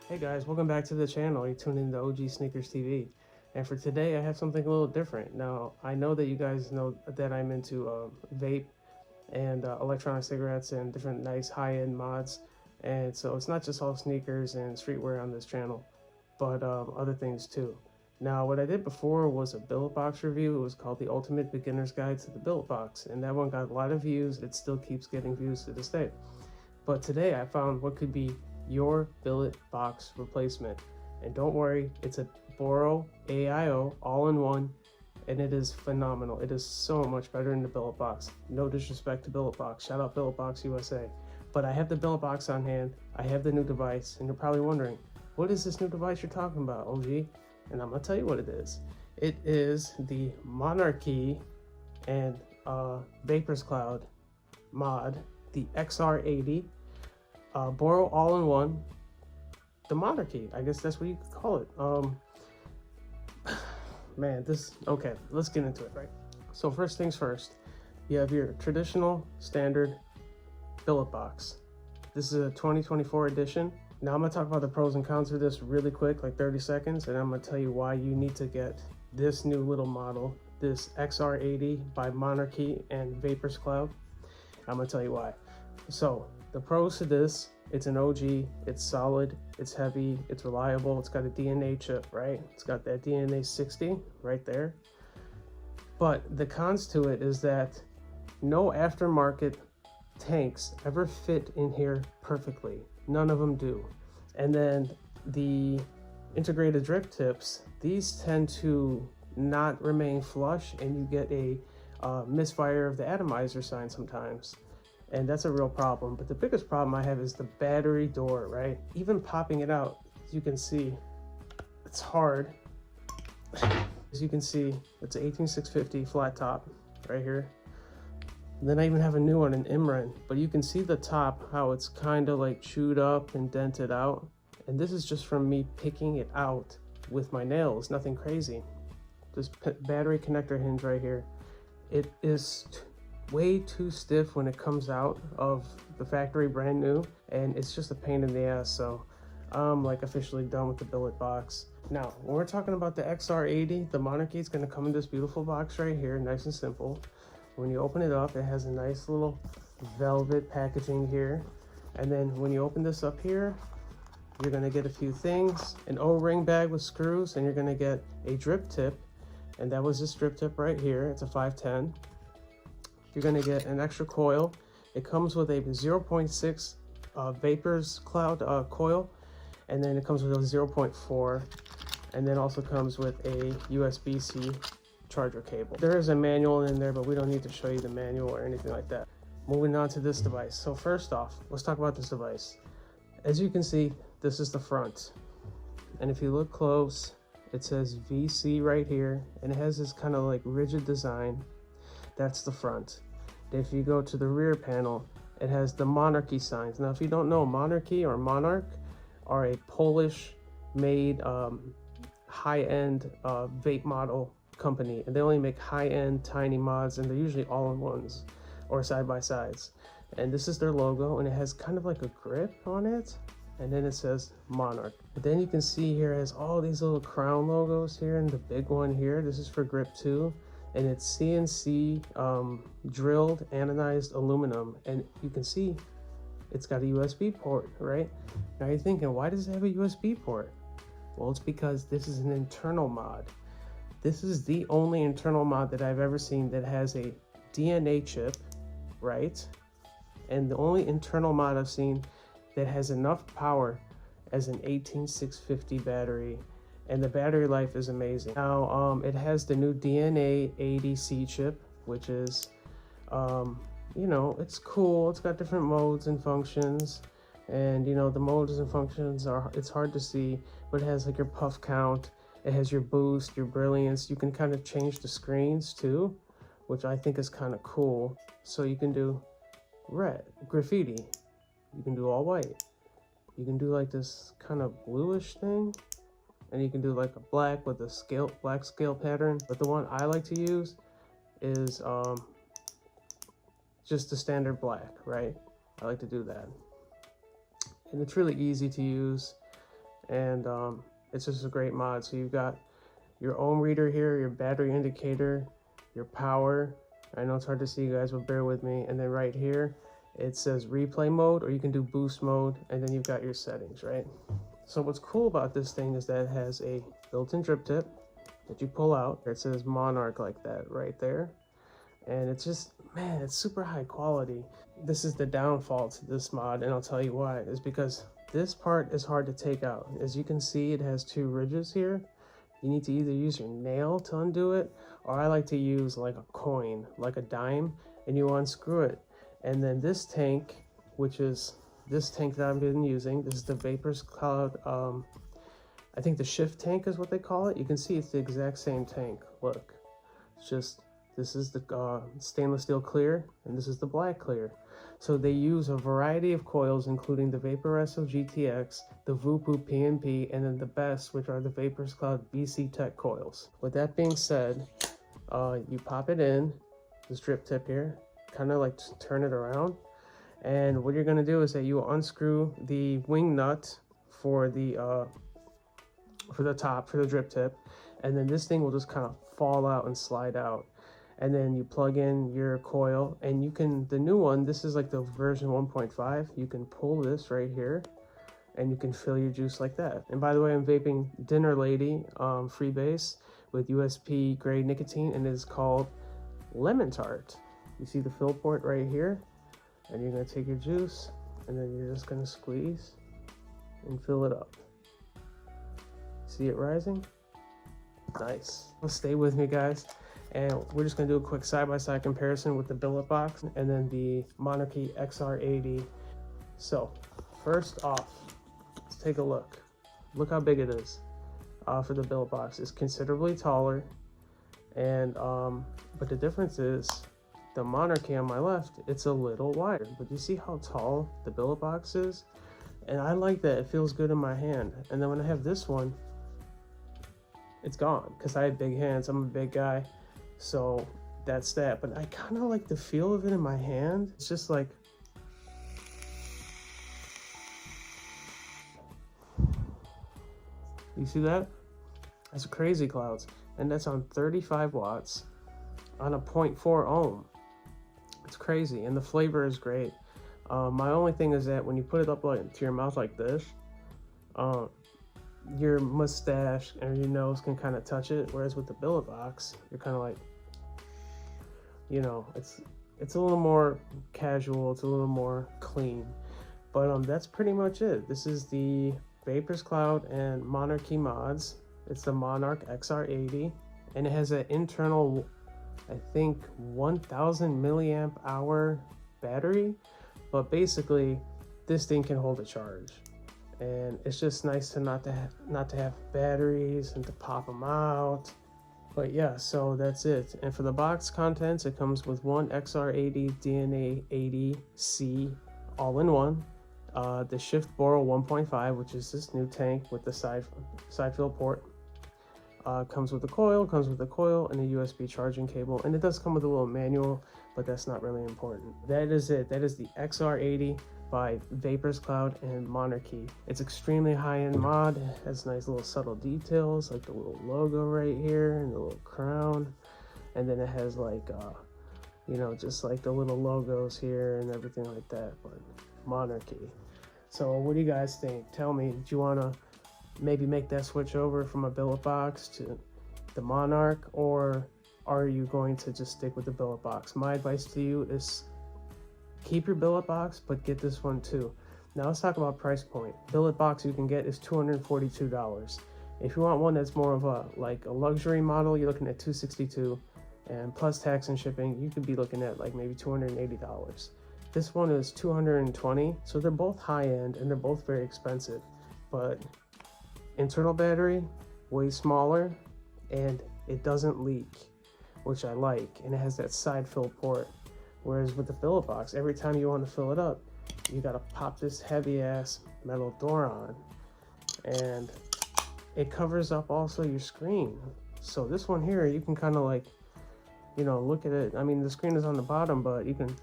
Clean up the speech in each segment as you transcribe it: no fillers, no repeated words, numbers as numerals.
Hey guys, welcome back to the channel. You tuned in to OG Sneakers TV. And for today, I have something a little different. Now, I know that you guys know that I'm into vape and electronic cigarettes and different nice high-end mods. And so it's not just all sneakers and streetwear on this channel, but other things too. Now, what I did before was a Billet Box review. It was called The Ultimate Beginner's Guide to the Billet Box. And that one got a lot of views. It still keeps getting views to this day. But today I found what could be your Billet Box replacement. And don't worry, it's a Boro AIO all-in-one, and it is phenomenal. It is so much better than the Billet Box. No disrespect to Billet Box, shout out Billet Box USA. But I have the Billet Box on hand, I have the new device, and you're probably wondering, what is this new device you're talking about, OG? And I'm gonna tell you what it is. It is the Monarchy and Vaperz Cloud mod, the XR80, Boro all-in-one, the Monarchy. I guess that's what you could call it. Man, okay, let's get into it, right? So first things first, you have your traditional standard Billet Box. This is a 2024 edition. Now I'm gonna talk about the pros and cons of this really quick, like 30 seconds, and I'm gonna tell you why you need to get this new little model, this XR80 by Monarchy and Vaperz Cloud. I'm gonna tell you why. So the pros to this, it's an OG, it's solid, it's heavy, it's reliable, it's got a DNA chip, right? It's got that DNA 60 right there. But the cons to it is that no aftermarket tanks ever fit in here perfectly. None of them do. And then the integrated drip tips, these tend to not remain flush, and you get a misfire of the atomizer sign sometimes. And that's a real problem. But the biggest problem I have is the battery door, right? Even popping it out, as you can see, it's hard. As you can see, it's an 18650 flat top right here. And then I even have a new one in Imran, but you can see the top, how it's kind of like chewed up and dented out. And this is just from me picking it out with my nails, nothing crazy. This battery connector hinge right here, it is way too stiff when it comes out of the factory brand new, and it's just a pain in the ass. So I'm like officially done with the Billet Box. Now when we're talking about the XR80, the Monarchy is going to come in this beautiful box right here, nice and simple. When you open it up, it has a nice little velvet packaging here, and then when you open this up here, you're going to get a few things: an O-ring bag with screws, and you're going to get a drip tip, and that was this drip tip right here. It's a 510. You're going to get an extra coil. It comes with a 0.6 Vaperz Cloud coil, and then it comes with a 0.4, and then also comes with a USB-C charger cable. There is a manual in there, but we don't need to show you the manual or anything like that. Moving on to this device. So first off, let's talk about this device. As you can see, this is the front. And if you look close, it says VC right here, and it has this kind of like rigid design. That's the front. If you go to the rear panel, it has the Monarchy signs. Now, if you don't know, Monarchy or Monarch are a Polish made high-end vape model company, and they only make high-end tiny mods, and they're usually all-in-ones or side-by-sides. And this is their logo, and it has kind of like a grip on it, and then it says Monarch. But then you can see here it has all these little crown logos here, and the big one here, this is for grip 2. And it's CNC drilled anodized aluminum, and you can see it's got a USB port, right? Now you're thinking, why does it have a USB port? Well, it's because this is an internal mod. This is the only internal mod that I've ever seen that has a DNA chip, right? And the only internal mod I've seen that has enough power as an 18650 battery. And the battery life is amazing. Now, it has the new DNA 80C chip, which is, you know, it's cool. It's got different modes and functions. And, you know, the modes and functions it's hard to see, but it has like your puff count. It has your boost, your brilliance. You can kind of change the screens too, which I think is kind of cool. So you can do red, graffiti. You can do all white. You can do like this kind of bluish thing. And you can do like a black with a black scale pattern. But the one I like to use is just the standard black, right? I like to do that. And it's really easy to use. and it's just a great mod. So you've got your ohm reader here, your battery indicator, your power. I know it's hard to see, you guys, but bear with me. And then right here, it says replay mode, or you can do boost mode, and then you've got your settings, right? So what's cool about this thing is that it has a built-in drip tip that you pull out. It says Monarch like that right there. And it's just, man, it's super high quality. This is the downfall to this mod, and I'll tell you why. Is because this part is hard to take out. As you can see, it has two ridges here. You need to either use your nail to undo it, or I like to use like a coin, like a dime, and you unscrew it. And then this tank, which is this tank that I've been using, this is the Vaperz Cloud, I think the shift tank is what they call it. You can see it's the exact same tank. Look, it's just, this is the stainless steel clear, and this is the black clear. So they use a variety of coils, including the Vaperz GTX, the Vupu PNP, and then the best, which are the Vaperz Cloud BC Tech coils. With that being said, you pop it in, this drip tip here, kind of like turn it around. And what you're gonna do is that you unscrew the wing nut for the top, for the drip tip, and then this thing will just kind of fall out and slide out. And then you plug in your coil, and you can, the new one, this is like the version 1.5, you can pull this right here and you can fill your juice like that. And by the way, I'm vaping Dinner Lady freebase with USP grade nicotine, and it is called Lemon Tart. You see the fill port right here, and you're gonna take your juice and then you're just gonna squeeze and fill it up. See it rising? Nice. Well, stay with me, guys. And we're just gonna do a quick side-by-side comparison with the Billet Box and then the Monarchy XR80. So, first off, let's take a look. Look how big it is for the Billet Box. It's considerably taller, and but the difference is the Monarchy on my left, it's a little wider. But you see how tall the Billet Box is? And I like that. It feels good in my hand. And then when I have this one, it's gone because I have big hands. I'm a big guy. So that's that, but I kind of like the feel of it in my hand. It's just like, you see that? That's crazy clouds, and that's on 35 watts on a 0.4 ohm. It's crazy, and the flavor is great. My only thing is that when you put it up like to your mouth like this, your mustache and your nose can kind of touch it, whereas with the Billet Box, you're kind of like, you know, it's a little more casual, it's a little more clean. But that's pretty much it. This is the Vaperz Cloud and Monarchy mods. It's the Monarch XR80, and it has an internal, I think, 1000 milliamp hour battery. But basically, this thing can hold a charge, and it's just nice to not to have batteries and to pop them out. But yeah, so that's it. And for the box contents, it comes with one XR80 DNA 80C all-in-one, the Shift Boro 1.5, which is this new tank with the side fill port. Comes with a coil, and a USB charging cable, and it does come with a little manual, but that's not really important. That is it. That is the XR80 by Vaperz Cloud and Monarchy. It's extremely high-end mod. It has nice little subtle details, like the little logo right here and the little crown, and then it has like you know, just like the little logos here and everything like that. But Monarchy. So what do you guys think? Tell me, do you want to maybe make that switch over from a Billet Box to the Monarch, or are you going to just stick with the Billet Box? My advice to you is keep your Billet Box, but get this one too. Now let's talk about price point. Billet Box you can get is $242. If you want one that's more of a like a luxury model, you're looking at $262, and plus tax and shipping, you could be looking at like maybe $280. This one is $220, so they're both high end and they're both very expensive. But internal battery, way smaller, and it doesn't leak, which I like, and it has that side fill port. Whereas with the Billet Box, every time you want to fill it up, you gotta pop this heavy ass metal door on, and it covers up also your screen. So this one here, you can kind of like, you know, look at it. I mean, the screen is on the bottom, but you can,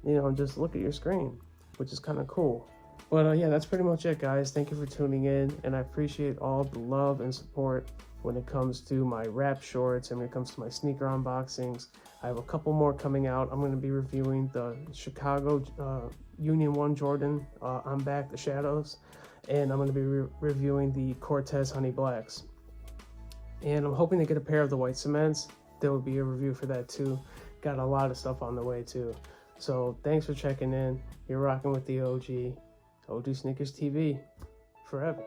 you know, just look at your screen, which is kind of cool. But yeah, that's pretty much it, guys. Thank you for tuning in, and I appreciate all the love and support when it comes to my rap shorts and when it comes to my sneaker unboxings. I have a couple more coming out. I'm going to be reviewing the Chicago Union 1 Jordan I'm Back, the Shadows, and I'm going to be reviewing the Cortez Honey Blacks. And I'm hoping to get a pair of the white cements. There will be a review for that too. Got a lot of stuff on the way too. So thanks for checking in. You're rocking with the OG Sneakers TV forever.